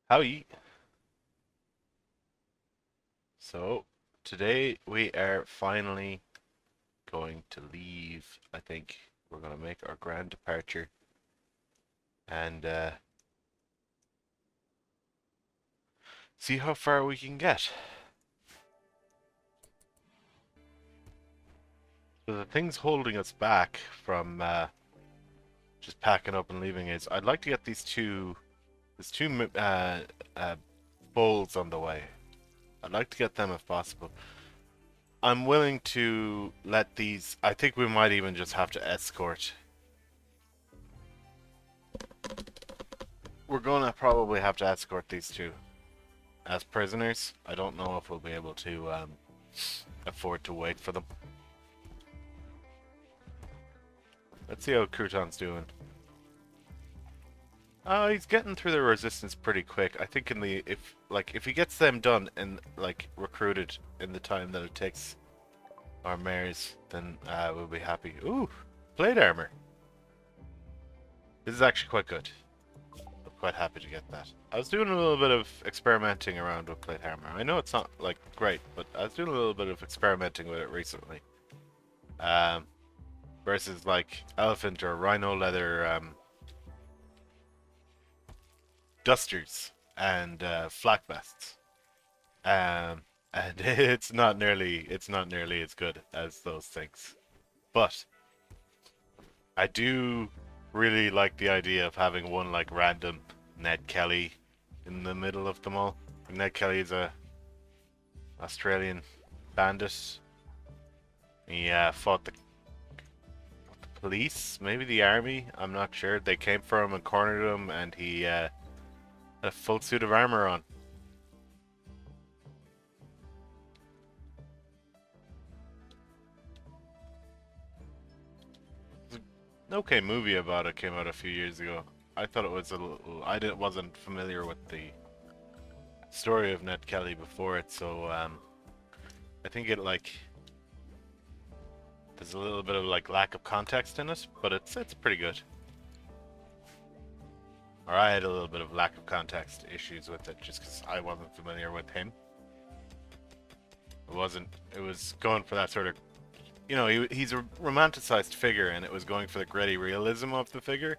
Howdy. So, today we are finally going to leave. I think we're going to make our grand departure and see how far we can get. So the things holding us back from just packing up and leaving is I'd like to get there's two uh, bowls on the way. I'd like to get them if possible. I'm willing to let these. I think we might even just have to escort. We're gonna probably have to escort these two as prisoners. I don't know if we'll be able to afford to wait for them. Let's see how Crouton's doing. Oh, he's getting through the resistance pretty quick. I think if he gets them done and recruited in the time that it takes our mares, then we'll be happy. Ooh, plate armor. This is actually quite good. I'm quite happy to get that. I was doing a little bit of experimenting around with plate armor. I know it's not great, but I was doing a little bit of experimenting with it recently. Versus elephant or rhino leather dusters and flak vests. And it's not nearly as good as those things. But I do really like the idea of having one random Ned Kelly in the middle of them all. Ned Kelly is a Australian bandit. He fought the police, maybe the army. I'm not sure. They came for him and cornered him, and he had a full suit of armor on. Okay, movie about it came out a few years ago. I thought it was a little. Wasn't familiar with the story of Ned Kelly before it, so I think there's a little bit of lack of context in it, but it's pretty good. Or I had a little bit of lack of context issues with it just because I wasn't familiar with him. It was going for that sort of, he's a romanticized figure, and it was going for the gritty realism of the figure.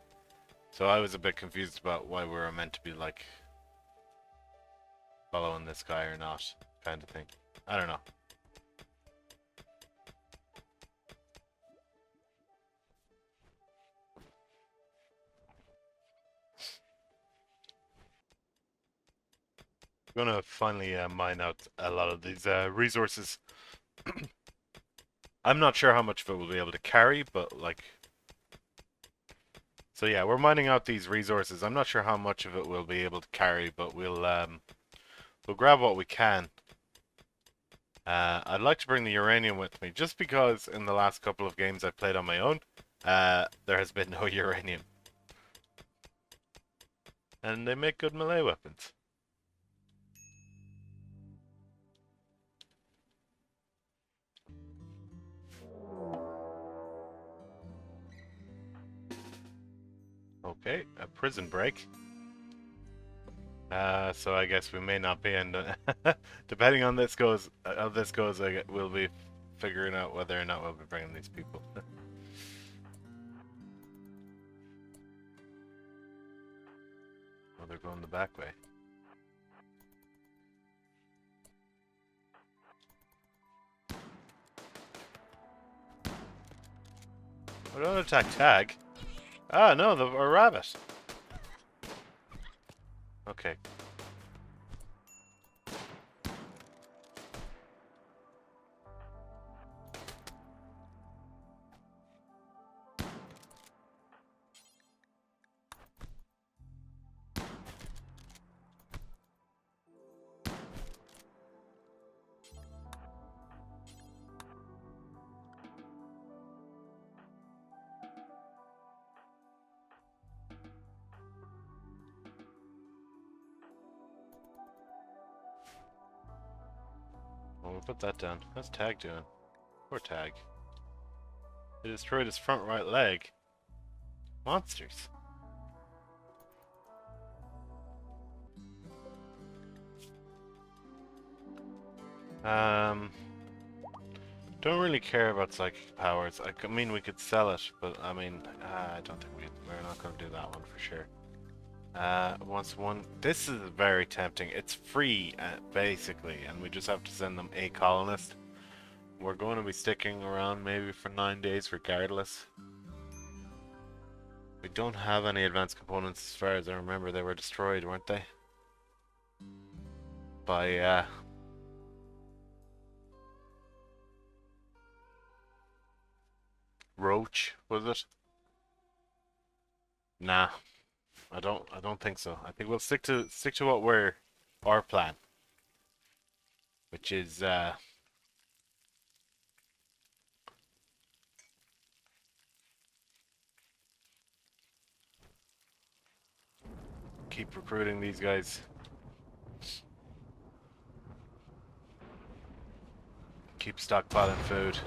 So I was a bit confused about why we were meant to be following this guy or not, kind of thing. I don't know. I'm gonna finally mine out a lot of these resources. I'm not sure how much of it we'll be able to carry, but so yeah, we're mining out these resources. I'm not sure how much of it we'll be able to carry, but we'll grab what we can. I'd like to bring the uranium with me, just because in the last couple of games I've played on my own, there has been no uranium. And they make good melee weapons. Okay, a prison break. So I guess we may not be in. Depending on how this goes, we'll be figuring out whether or not we'll be bringing these people. Oh, they're going the back way. Oh, don't attack Tag. Ah, no, a rabbit. Okay. Well, we'll put that down. How's Tag doing? Poor Tag. They destroyed his front right leg. Monsters. Um, don't really care about psychic powers. I mean, we could sell it, but I mean, I don't think we're not going to do that one for sure. Once one, this is very tempting. It's free, basically, and we just have to send them a colonist. We're going to be sticking around maybe for 9 days regardless. We don't have any advanced components as far as I remember. They were destroyed, weren't they? By, Roach, was it? Nah, I don't think so. I think we'll stick to what we're our plan, which is keep recruiting these guys. Keep stockpiling food.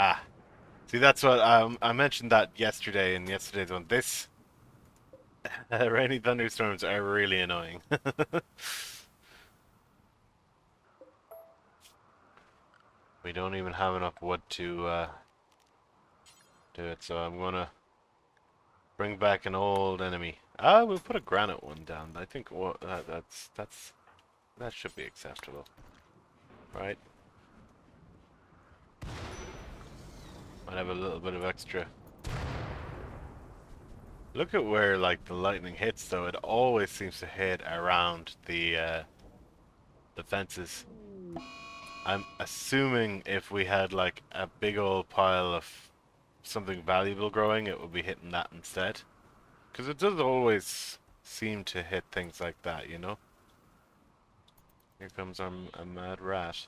Ah, see, that's what I mentioned that yesterday in yesterday's one. This rainy thunderstorms are really annoying. We don't even have enough wood to do it, so I'm gonna bring back an old enemy. Ah, we'll put a granite one down. I think that should be acceptable, right? Might have a little bit of extra. Look at where like the lightning hits, though. It always seems to hit around the fences. I'm assuming if we had like a big old pile of something valuable growing, it would be hitting that instead. Because it does always seem to hit things like that, you know? Here comes a mad rat.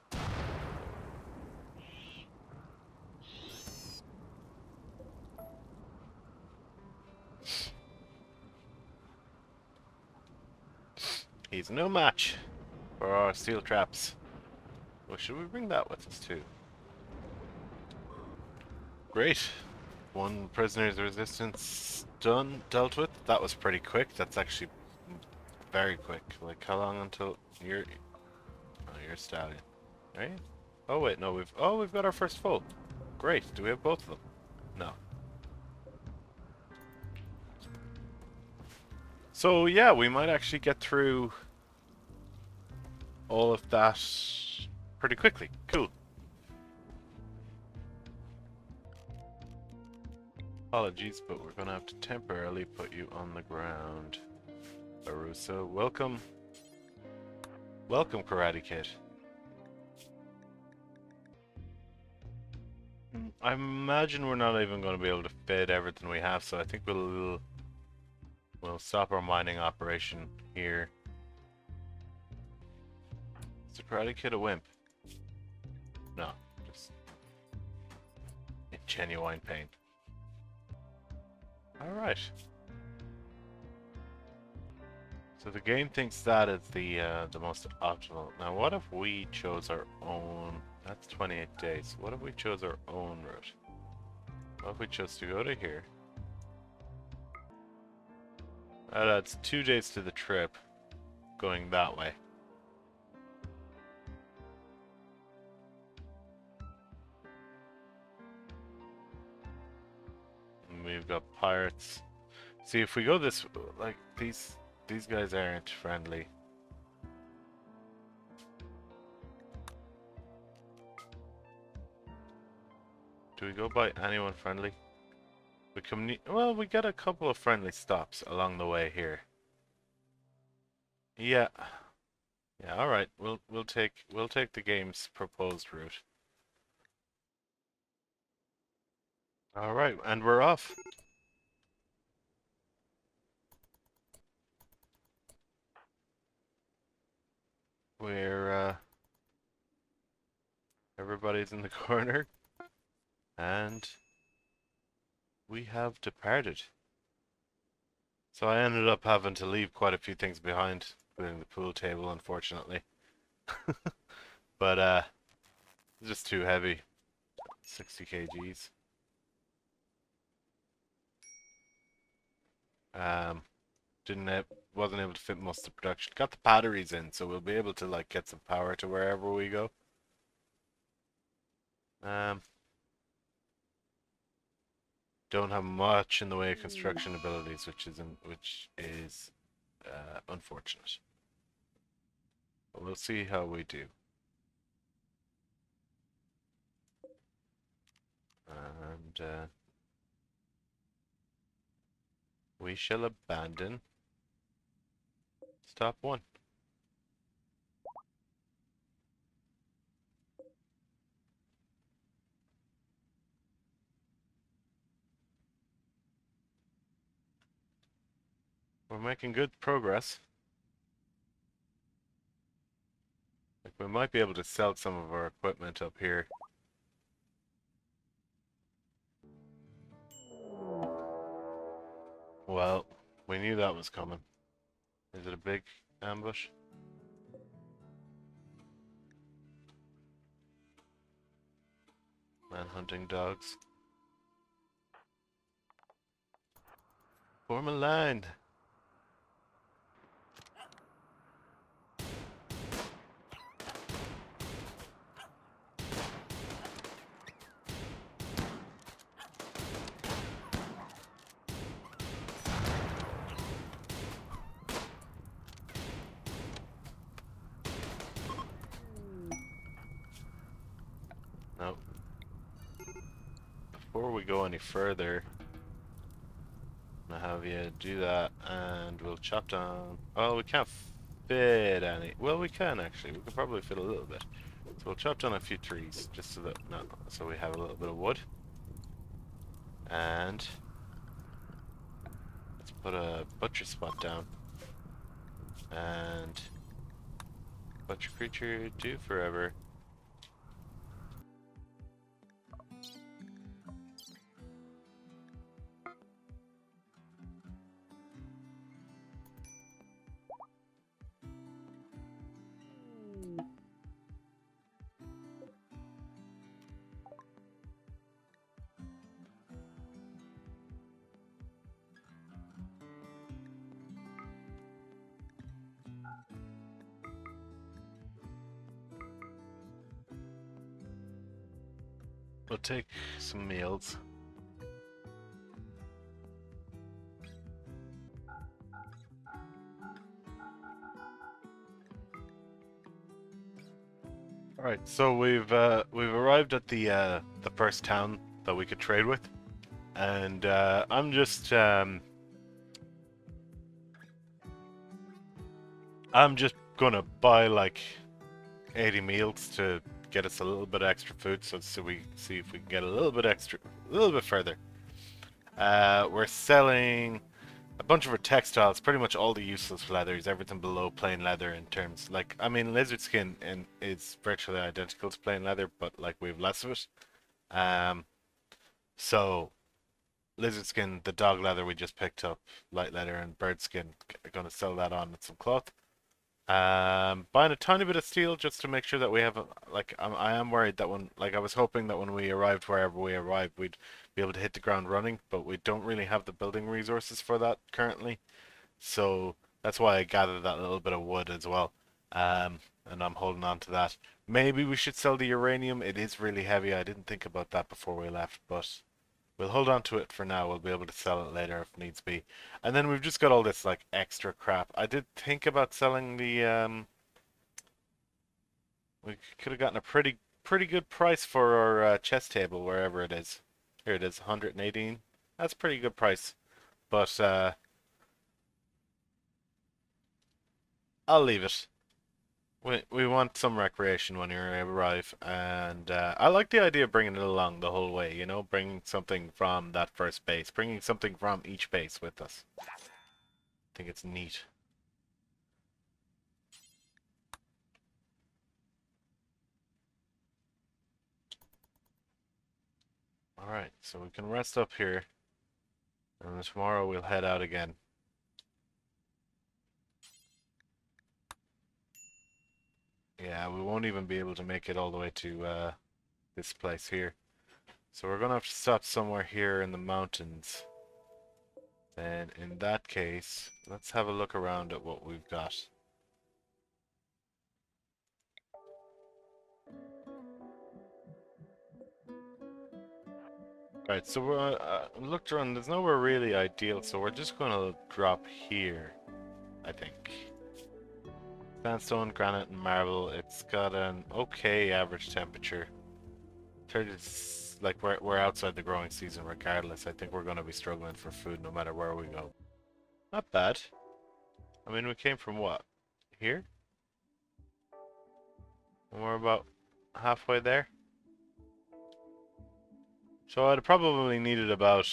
He's no match for our steel traps. Well, should we bring that with us too? Great. One prisoner's resistance dealt with. That was pretty quick. That's actually very quick. Like, how long until you're... Oh, you're a stallion. Right? Oh, wait, no, we've got our first full. Great. Do we have both of them? No. So, yeah, we might actually get through all of that pretty quickly. Cool. Apologies, but we're gonna have to temporarily put you on the ground. Arusa, welcome. Welcome, Karate Kid. I imagine we're not even going to be able to fit everything we have, so I think we'll stop our mining operation here. Is the Karate Kid a wimp? No, just in genuine pain. Alright. So the game thinks that is the most optimal. Now what if we chose our own... That's 28 days. What if we chose our own route? What if we chose to go to here? That adds 2 days to the trip, going that way. And we've got pirates. See, if we go this... Like, these guys aren't friendly. Do we go by anyone friendly? Well, we get a couple of friendly stops along the way here. Yeah. Yeah, all right. We'll take the game's proposed route. All right, and we're off. We're everybody's in the corner, and we have departed. So I ended up having to leave quite a few things behind, including the pool table, unfortunately. But it's just too heavy. 60 kgs. Um, wasn't able to fit most of the production. Got the batteries in, so we'll be able to like get some power to wherever we go. Um, don't have much in the way of construction abilities, which is unfortunate. But we'll see how we do. And we shall abandon stop one. We're making good progress. Like we might be able to sell some of our equipment up here. Well, we knew that was coming. Is it a big ambush? Man-hunting dogs. Form a line. No. Before we go any further, I'm gonna have you do that, and we'll chop down. Oh, we can't fit any. Well, we can actually. We could probably fit a little bit. So we'll chop down a few trees, just so that so we have a little bit of wood. And let's put a butcher spot down. And butcher creature do forever. We'll take some meals. All right, so we've arrived at the first town that we could trade with, and I'm just gonna buy like 80 meals to get us a little bit extra food, so we see if we can get a little bit extra, a little bit further. We're selling a bunch of our textiles, pretty much all the useless leathers, everything below plain leather in terms, like, I mean, lizard skin is virtually identical to plain leather, but like we have less of it. Um, so lizard skin, the dog leather we just picked up, light leather, and bird skin, gonna sell that on with some cloth. Buying a tiny bit of steel just to make sure that we have, like, I am worried that like, I was hoping that when we arrived wherever we arrived, we'd be able to hit the ground running, but we don't really have the building resources for that currently. So that's why I gathered that little bit of wood as well. And I'm holding on to that. Maybe we should sell the uranium. It is really heavy. I didn't think about that before we left, but we'll hold on to it for now. We'll be able to sell it later if needs be. And then we've just got all this like extra crap. I did think about selling the we could have gotten a pretty good price for our chess table wherever it is. Here it is, 118. That's a pretty good price. But I'll leave it. We want some recreation when you arrive, and I like the idea of bringing it along the whole way. You know, bringing something from that first base, bringing something from each base with us. I think it's neat. All right, so we can rest up here, and then tomorrow we'll head out again. Yeah, we won't even be able to make it all the way to this place here. So we're gonna have to stop somewhere here in the mountains. Then in that case, let's have a look around at what we've got. Right, so we're looked around. There's nowhere really ideal, so we're just going to drop here, I think. Sandstone, granite, and marble. It's got an okay average temperature. Like we're outside the growing season regardless. I think we're going to be struggling for food no matter where we go. Not bad. I mean, we came from what? Here? And we're about halfway there. So I'd probably needed about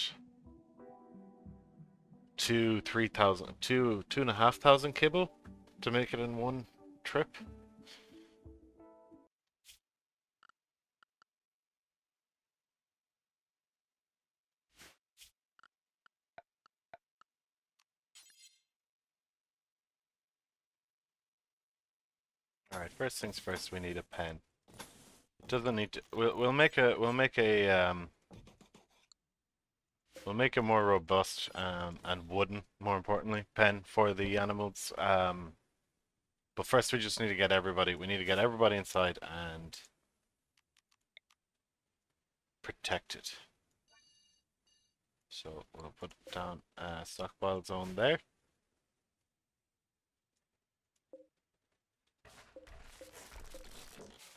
2,500 kibble to make it in one trip. Alright, first things first, we need a pen. It doesn't need to, we'll make a more robust and wooden, more importantly, pen for the animals. But first we just need to get everybody inside and protect it. So we'll put down a stockpile zone there.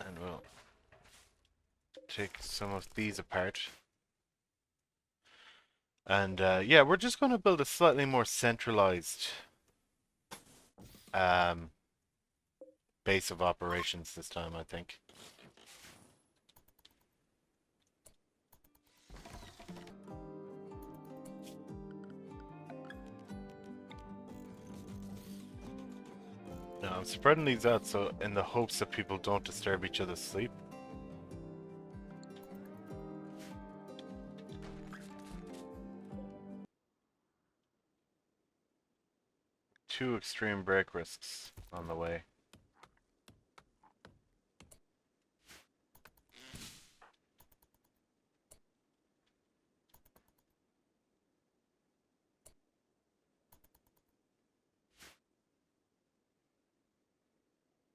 And we'll take some of these apart. And yeah, we're just going to build a slightly more centralized base of operations this time, I think. Now, I'm spreading these out so in the hopes that people don't disturb each other's sleep. Two extreme break risks on the way.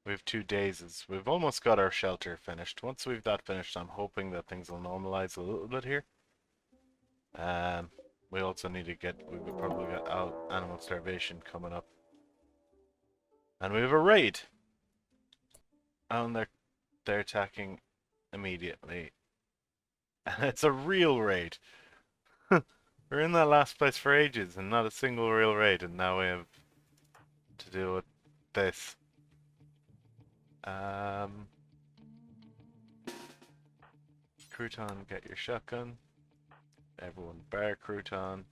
We have 2 days. We've almost got our shelter finished. Once we've that finished, I'm hoping that things will normalize a little bit here. We also need to we've probably got animal starvation coming up. And we have a raid. And they're attacking immediately. And it's a real raid. We're in that last place for ages and not a single real raid, and now we have to deal with this. Crouton, get your shotgun. Everyone bar Crouton.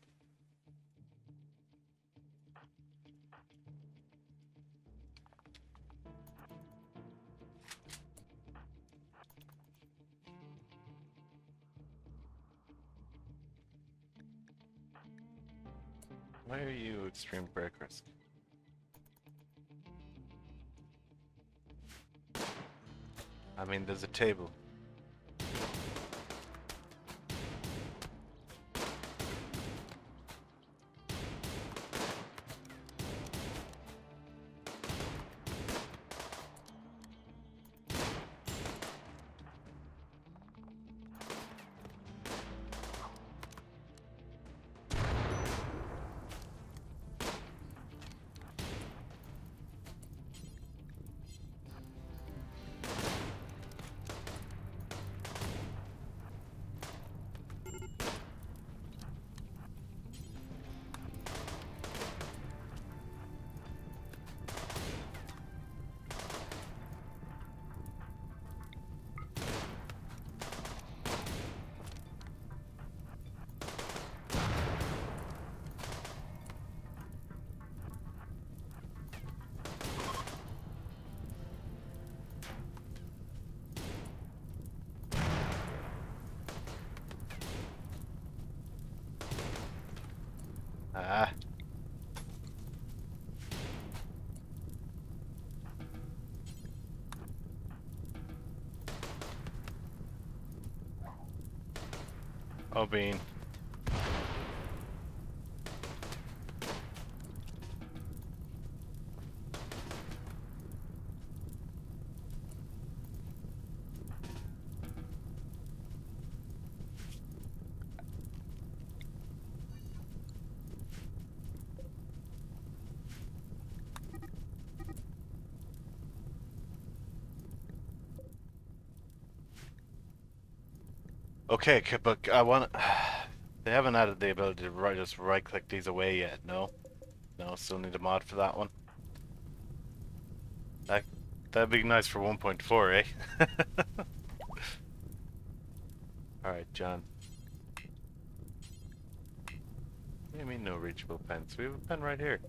Why are you extreme break risk? I mean, there's a table. Ah. Oh, Bean. Okay, but I want. They haven't added the ability to just right-click these away yet. No, no, still need a mod for that one. That that'd be nice for 1.4, eh? All right, John. What do you mean no reachable pens? We have a pen right here.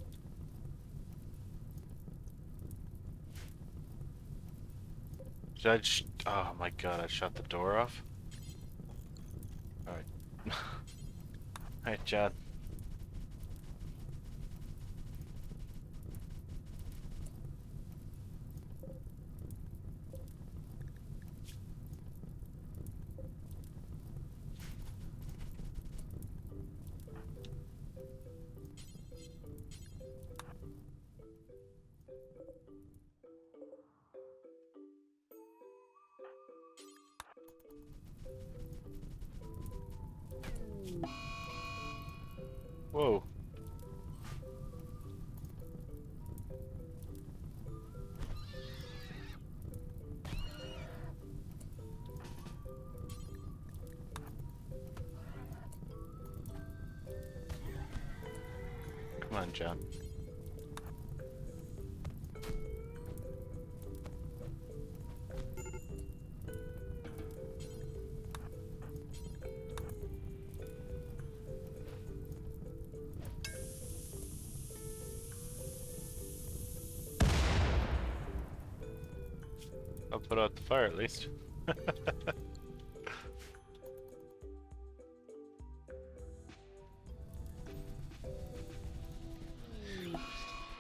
Oh my god, I shut the door off. Alright. Alright, John. Whoa. Come on, John. I'll put out the fire at least.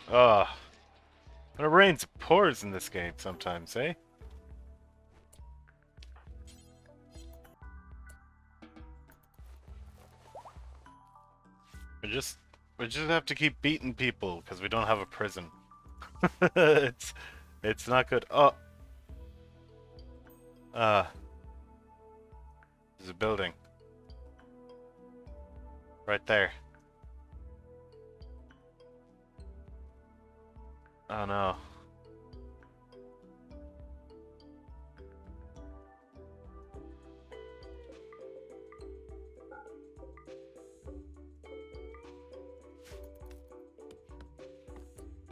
Ah, it rains pours in this game sometimes, eh? We just we just have to keep beating people because we don't have a prison. it's it's not good. Oh, uh, there's a building right there. Oh no.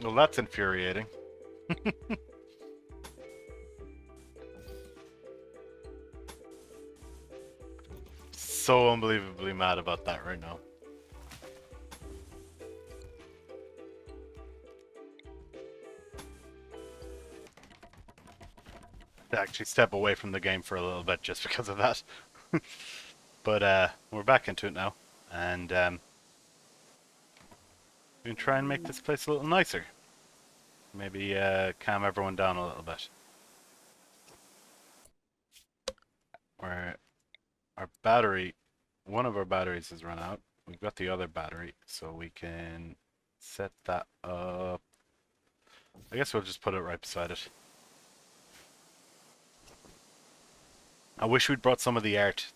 Well, that's infuriating. So unbelievably mad about that right now. To actually step away from the game for a little bit just because of that. But we're back into it now, and we can try and make this place a little nicer. Maybe calm everyone down a little bit. Where our battery, one of our batteries has run out. We've got the other battery, so we can set that up. I guess we'll just put it right beside it. I wish we'd brought some of the art.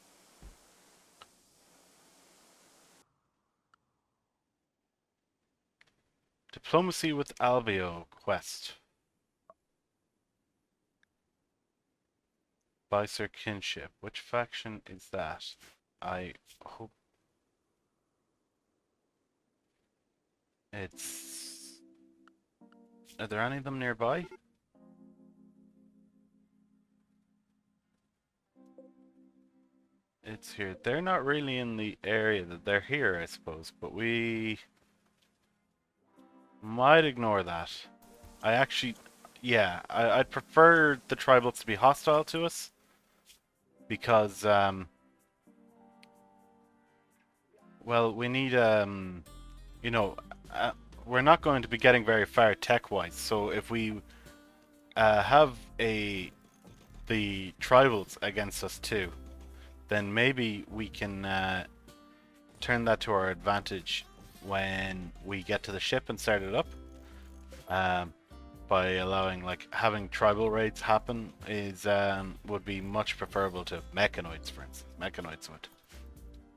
Diplomacy with Alveo quest. Bicer kinship. Which faction is that? I hope it's... Are there any of them nearby? It's here. They're not really in the area that they're here, I suppose, but we might ignore that. I actually, yeah, I'd prefer the tribals to be hostile to us because, well, we need, you know, uh, we're not going to be getting very far tech-wise. So if we have the tribals against us too, then maybe we can turn that to our advantage when we get to the ship and start it up. By allowing, like, having tribal raids happen is would be much preferable to mechanoids, for instance. Mechanoids would.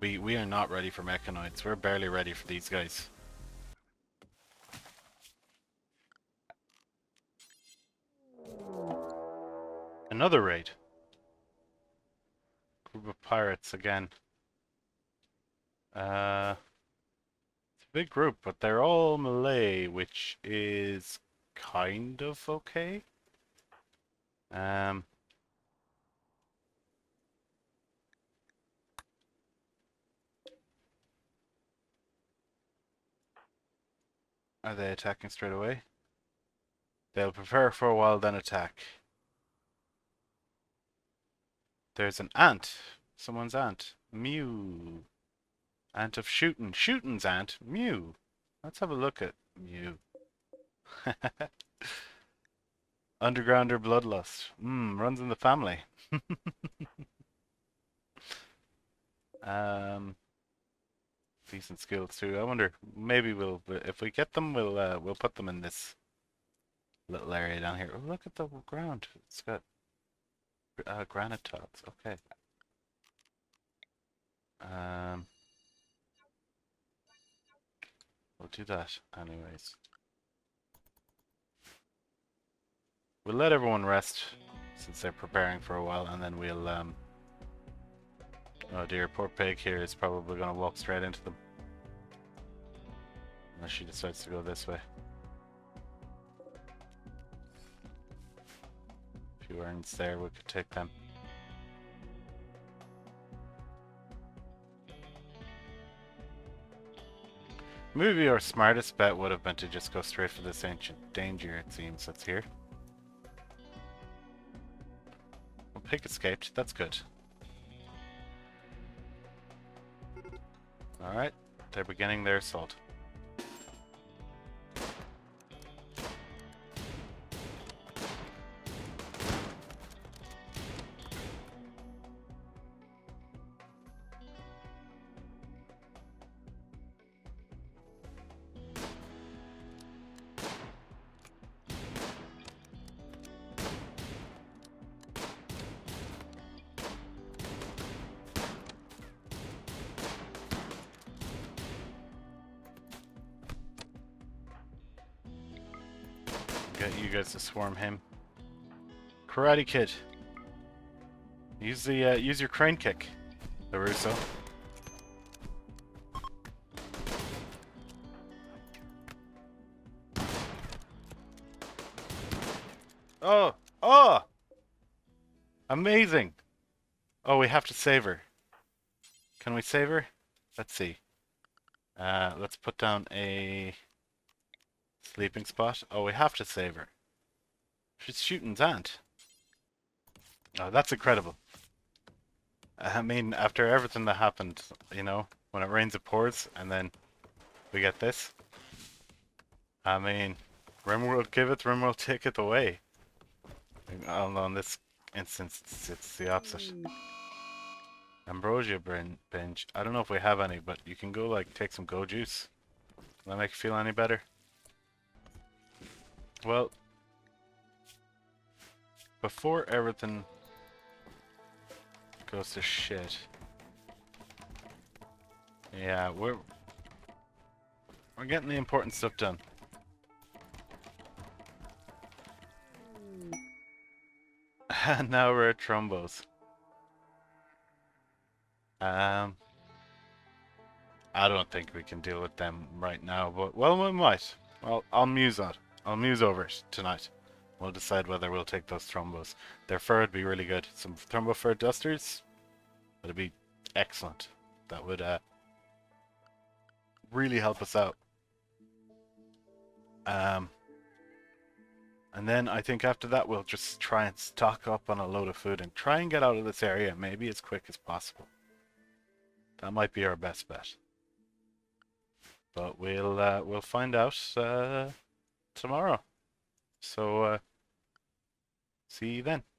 We are not ready for mechanoids. We're barely ready for these guys. Another raid. Group of pirates again. It's a big group, but they're all Malay, which is kind of okay. Um, are they attacking straight away? They'll prepare for a while, then attack. There's an ant. Someone's ant. Mew. Ant of shooting. Shooting's ant. Mew. Let's have a look at Mew. Undergrounder bloodlust. Runs in the family. um, decent skills too. I wonder, maybe if we get them, we'll put them in this little area down here. Oh, look at the ground. It's got granite tiles. Okay. Um, we'll do that anyways. We'll let everyone rest since they're preparing for a while, and then we'll oh dear, poor pig here is probably gonna walk straight into them. Unless she decides to go this way. A few urns there, we could take them. Maybe our smartest bet would have been to just go straight for this ancient danger, it seems, that's here. Well, pig escaped, that's good. Alright, they're beginning their assault. Get you guys to swarm him. Karate Kid. Use your crane kick, LaRusso. Oh! Oh! Amazing! Oh, we have to save her. Can we save her? Let's see. Let's put down a sleeping spot. Oh, we have to save her. She's shooting Zant. Oh, that's incredible. I mean, after everything that happened, you know, when it rains it pours, and then we get this. I mean, Rimworld give it, Rimworld take it away. Although in this instance, it's the opposite. Ambrosia binge. I don't know if we have any, but you can go, like, take some go juice. Will that make you feel any better? Well, before everything goes to shit. Yeah, we're getting the important stuff done. And now we're at Trombos. I don't think we can deal with them right now, but well, we might. Well, I'll muse on it. I'll muse over it tonight. We'll decide whether we'll take those Trombos. Their fur would be really good. Some Trombo fur dusters would be excellent. That would really help us out. And then I think after that we'll just try and stock up on a load of food and try and get out of this area maybe as quick as possible. That might be our best bet. But we'll find out tomorrow. So see you then.